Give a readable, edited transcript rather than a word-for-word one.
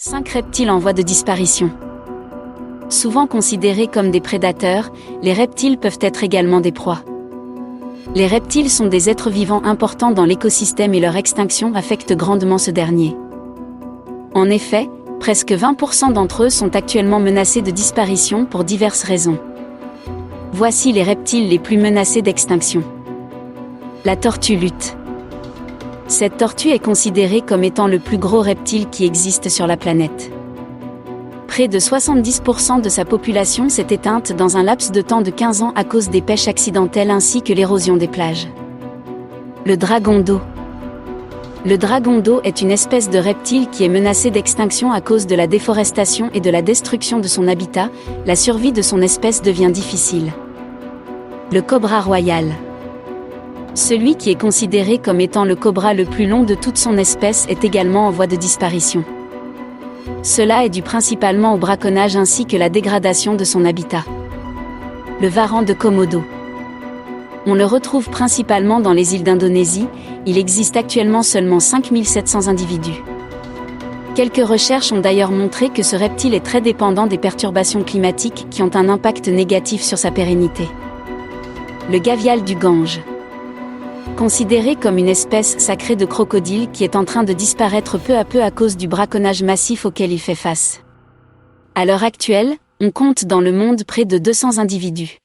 5 reptiles en voie de disparition. Souvent considérés comme des prédateurs, les reptiles peuvent être également des proies. Les reptiles sont des êtres vivants importants dans l'écosystème et leur extinction affecte grandement ce dernier. En effet, presque 20% d'entre eux sont actuellement menacés de disparition pour diverses raisons. Voici les reptiles les plus menacés d'extinction. La tortue lutte. Cette tortue est considérée comme étant le plus gros reptile qui existe sur la planète. Près de 70% de sa population s'est éteinte dans un laps de temps de 15 ans à cause des pêches accidentelles ainsi que l'érosion des plages. Le dragon d'eau. Le dragon d'eau est une espèce de reptile qui est menacée d'extinction à cause de la déforestation et de la destruction de son habitat. La survie de son espèce devient difficile. Le cobra royal. Celui qui est considéré comme étant le cobra le plus long de toute son espèce est également en voie de disparition. Cela est dû principalement au braconnage ainsi que la dégradation de son habitat. Le varan de Komodo. On le retrouve principalement dans les îles d'Indonésie, il existe actuellement seulement 5700 individus. Quelques recherches ont d'ailleurs montré que ce reptile est très dépendant des perturbations climatiques qui ont un impact négatif sur sa pérennité. Le gavial du Gange. Considéré comme une espèce sacrée de crocodile qui est en train de disparaître peu à peu à cause du braconnage massif auquel il fait face. À l'heure actuelle, on compte dans le monde près de 200 individus.